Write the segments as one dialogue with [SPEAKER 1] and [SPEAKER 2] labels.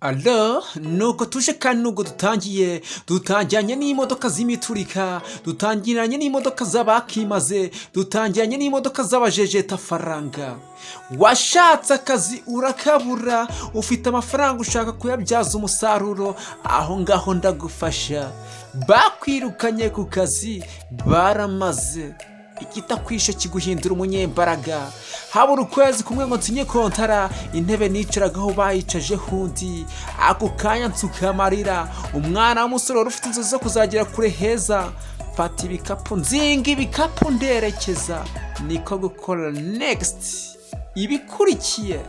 [SPEAKER 1] Alo, nuko tuje kandi nubwo dutangiranye n'imodoka z'imiturika, dutangiranye n'imodoka z'abakimaze, dutangiranye n'imodoka z'abajejetafaranga. Washatse akazi urakabura, ufite amafaranga ushaka kuyabyaza umusaruro, aho ngaho ndagufasha. Bakwirukanye ku kazi, baramaze. Ikitakwishe kiguhindura umunyembaraga. Habura ukwezi kumwe ngo nsinye kontara, intebe nicaragaho bayicaje hundi. Ako kanya nsuka amarira, umwana w'umusore wari ufite inzozi zo kuzagera kure heza. Fata ibikapu nzinga ibikapu nderekeza, niko gukora next. Ibikurikiye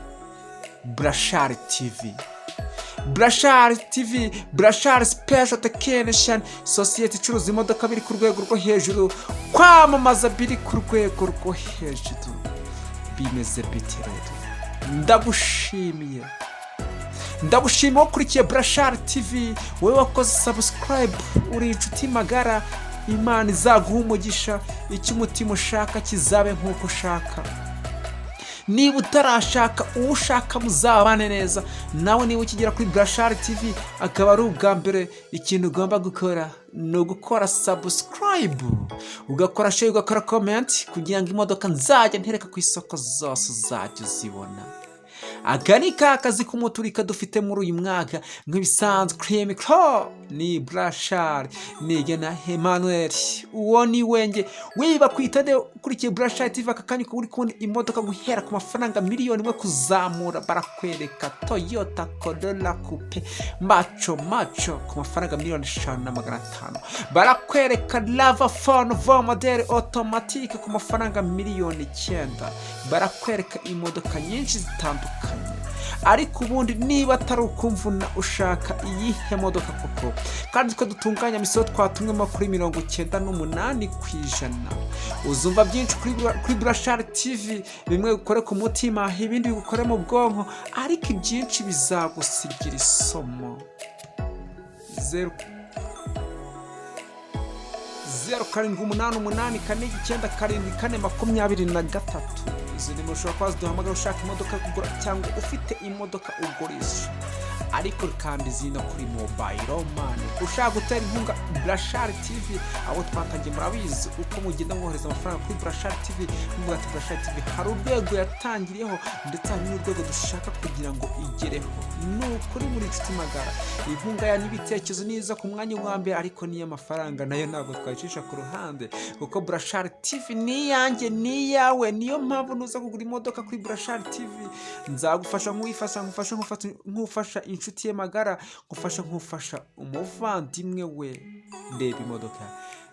[SPEAKER 1] Brashari TV. Brashari TV, Brashari Special Technician, sosiyete icuruza imodoka biri ku rwego rwo hejuru, kwamamaza biri ku rwego rwo hejuru. Bimeze bite rero? Ndagushimiye ukurikiye Brashari TV, wowe wakoze subscribe, uri inshuti magara. Imana izaguha umugisha, icyo umutima ushaka kizabe nk'uko ushaka. Niba utarashaka uwo ushaka muzabane neza. Nawe niba ukigera kuri Brashari TV akaba ari ubwa mbere, ikintu ugomba gukora ni ugukora subscribe, ugakora share, ugakora comment, kugira ngo imodoka nzajya ntereka ku isoko zose uzajya uzibona. Aka ni ka kazi k'umuturika dufite muri uyu mwaka. Nk'ibisanzwe Kremiko ni Brashari, nige na Emmanuel, uwo ni wenge. Wiba kwitade ukurikiye Brashari TV aka kanya uri kubona imodoka guhera ku mafaranga miliyoni 1 kuzamura. Barakwereka Toyota Corolla Coupe macho ku mafaranga miliyoni 5,500. Barakwereka Lava Phone Vo model automatique ku mafaranga miliyoni 9. Barakwereka imodoka nyinshi zitandukanye. Ariko ubundi niba atari ukumvuna ushaka iyihe modoka koko, kandi ko dutunganya misoro twatumwemo kuri 98%. Uzumva byinshi kuri Brashari TV, bimwe gukore ku mutima, ibindi bigukore mu bwonko, ariko ibyinshi bizagusigira isomo. 0788499423. Izi ni mushobora kuba ziduhamagara ushaka imodoka kugura cyangwa ufite imodoka ugurisha. Ariko kandi zino kuri mobile money. Ushaka gutera inkunga Brashari TV, abo twatangiye murabizi uko mugenda mwohereza amafaranga kuri Brashari TV. Muvuga ati Brashari TV hari urwego yatangiriyeho, ndetse hari n'urwego dushaka kugira ngo igereho. Nukuri muri inshuti magara, inkunga ya n'ibitekerezo niza ku mwanya wa mbere, ariko niyo amafaranga nayo ntabwo twayicisha ku ruhande, kuko Brashari TV ni yanjye ni yawe. Niyo mpamvu nuza kugura imodoka kuri Brashari TV, nzagufasha nkufasha inshuti ye magara, nkufasha umuvandimwe we.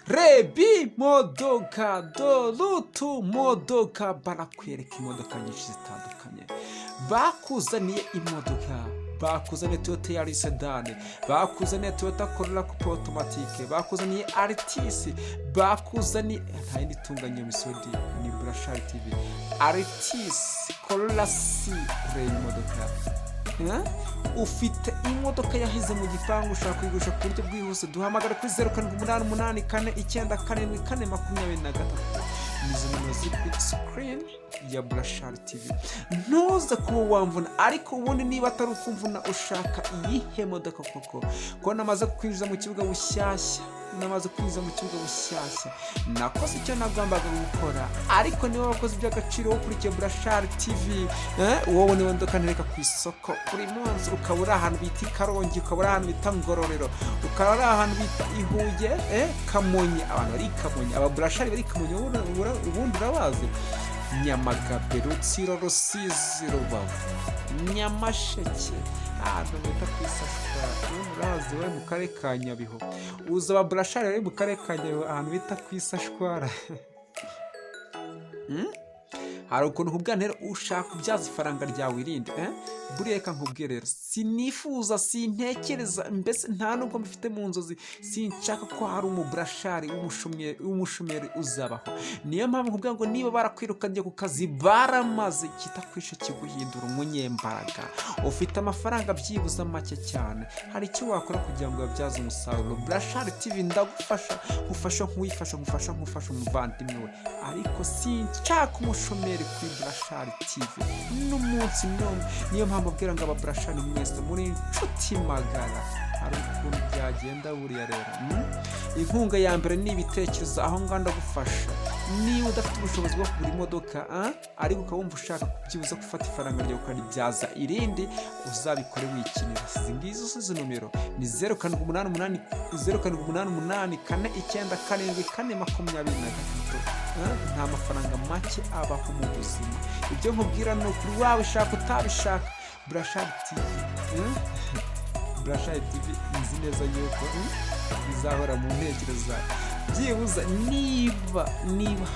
[SPEAKER 1] Reba imodoka Dolutu modoka. Barakwereka imodoka nyinshi zitandukanye. Bakuzaniye imodoka, bakuzaniye Toyota Yaris Sedan, bakuzaniye Toyota Corolla Coupe automatique, bakuzaniye Altis, bakuzaniye nta yindi itunganya misodi ni Brashari TV. Altis Corolla C imodoka. Ufite imodoka yahize mu gipangu, ushaka kuyigurisha ku buryo bwihuse, duhamagara kuri 0788447423. Nizo nimero ziri kuri screen ya Brashari TV. Ntuze kuba wamvuna, ariko ubundi niba atari ukumvuna ushaka iyihe modoka koko, ko namaze kwinjiza mu kibuga bushyashya. Nakoze icyo nagombaga gukora, ariko niba wakoze iby'agaciro wo kurikiye Brashari TV, wowe ni modoka ntereka ku isoko. Uri munsi ukaba uri ahantu bita Karongi, ukaba uri ahantu bita Ngororero, ukaba uri ahantu bita Ihuye, Kamonyi. Abantu bari Kamonyi, aba Brashari bari Kamonyi ubundi urabazi. Nyamagabe, Rutsiro, Rusizi, Rubavu, Nyamasheke, ahantu bita ku isashwa. Urazi we mu karere ka Nyabihu. Uza aba Brashari bari mu karere ka Nyabihu ahantu bita ku isashwara. Hari ukuntu nkubwira ushaka kubyaza ifaranga ryawe irindi. Buriya reka nkubwire rero, sinifuza, sintekereza, mbese nta nubwo mbifite mu nzozi, sinshaka ko hari Brashari w'umushomeri uzabaho. Niyo mpamvu nkubwira ngo niba barakwirukanye ku kazi, baramaze. Kitakwishe kiguhindura umunyembaraga. Ufite amafaranga byibuze make cyane, hari icyo wakora kugira ngo yabyaze umusaruro. Brashari TV ndagufasha, nkufasha umuvandimwe we, ariko sinshaka umushomeri biri kuri Burashari TV n'umunsi n'umwe. Niyo mpamvu abwira ngo aba Burashari mwese muri inshuti magara, hari ukuntu byagenda buriya rero. Inkunga ya mbere ni ibitekerezo, aho ngaho ndagufasha. Niba udafite ubushobozi bwo kugura imodoka ariko ukaba wumva ushaka kubyibuza gufata ifaranga ryawe ukaribyaza irindi, uzabikore wikinira. Izi ngizo si nomero ni 0788 0788 497 nta mafaranga make abaho mu buzima. Ibyo nkubwira ni ukuri, waba ushaka utabishaka. Burashari TV Burashari TV nzi neza yuko bizahora mu ntekerezo zawe. Byibuza niba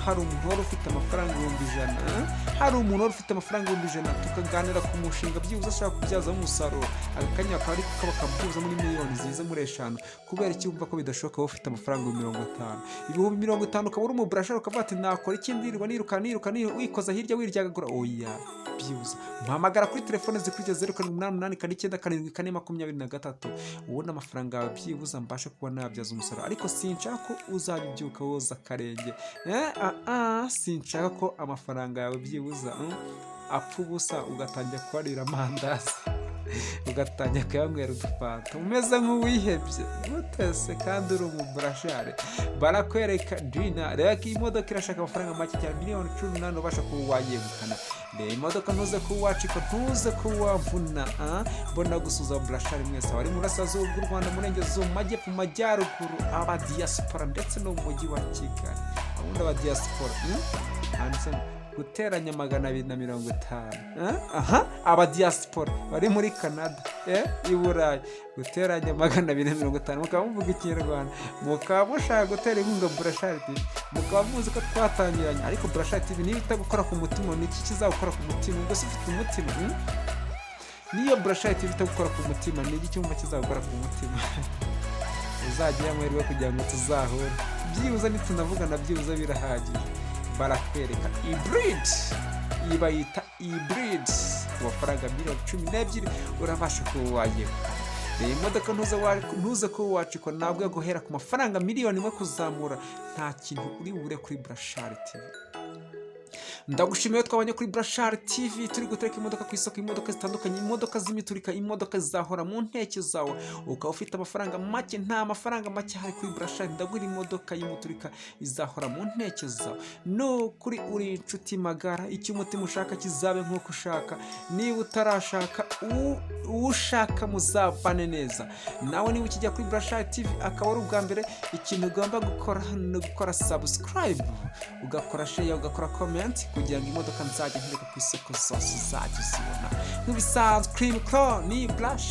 [SPEAKER 1] hari umuntu wari ufite amafaranga 100,000, hari umuntu wari ufite amafaranga 100,000, tukaganira ku mushinga byibuza ashaka kubyaza umusaruro, akanya kari kabyibuza muri miliyoni zize muri 5, kubera iki wumva ko bidashoboka wowe ufite amafaranga 50,000, ibihumbi 50, ukaba uri mu Burashari ukavuga ati nakora iki ndirwa niruka wikoza hirya wiryagagura. Oya, byibuza mpamagara kuri telefone zikurikira 0788 ubona amafaranga yawe byibuza mbasha kuba nabyaza umusaruro. Ariko sinshaka ko uzabibyuka woza akarenge, sinshaka ko amafaranga yawe byibuza apfa ubusa ugatangira kubarira amandazi ugatangira kuyanywera udufanta umeze nk'uwihebye gutese kandi uri mu Burashari. Barakwereka dina rero ko imodoka irashaka amafaranga make cyane, miliyoni 18 ubasha kuba wayegukana. Rero imodoka ntuze kuba wacika, ntuze kuba wavuna. Mbona gusuza Burashari mwese abari mu burasirazuba bw'u Rwanda, mu burengerazuba, mu majyepfo, mu majyaruguru, aba diaspora ndetse no mu mujyi wa Kigali. Abundi aba diaspora handitse guteranya 250. Aba diaspora bari muri Canada, i Burayi, guteranya 250. Mukaba muvuga Ikinyarwanda, mukaba mushaka gutera inkunga Burashari TV, mukaba muzi ko twatangiranye. Ariko Burashari TV niba itagukora ku mutima, ni iki kizagukora ku mutima? Ubwo se ufite umutima? Niyo Burashari TV itagukora ku mutima, ni iki cyumva kizagukora ku mutima? Uzagira amahirwe kugira ngo tuzahure byibuza, nitunavugana byibuza birahagije. Barakwereka hybrid, bayita hybrid ku mafaranga miliyoni 12 urabasha kuba wayegukana. Iyi modoka ntuze ko wacikwa, nabwo guhera ku mafaranga miliyoni 1 kuzamura, nta kintu uri bure kuri Burashari TV. Ndagushimiye twabanye kuri Burashari TV, turi gutereka imodoka ku isoko, imodoka zitandukanye, imodoka z'imiturika, imodoka zizahora mu nteke zawe. Ukaba ufite amafaranga make, nta mafaranga make hari kuri Burashari. Ndagura imodoka y'umuturika izahora mu nteke zawe. No kuri uri inshuti magara, icyo umutima ushaka kizabe nk'uko ushaka. Niba utarashaka ushaka muzabane neza. Nawe niba ukijya kuri Burashari TV akaba ari ubwa mbere, ikintu ugomba gukora ni gukora subscribe, ugakora share, ugakora comment, kugira ngo imodoka nzajya ntereka ku isoko zose uzajya uzibona nk'ibisanzwe. Cream Crow ni Burashari.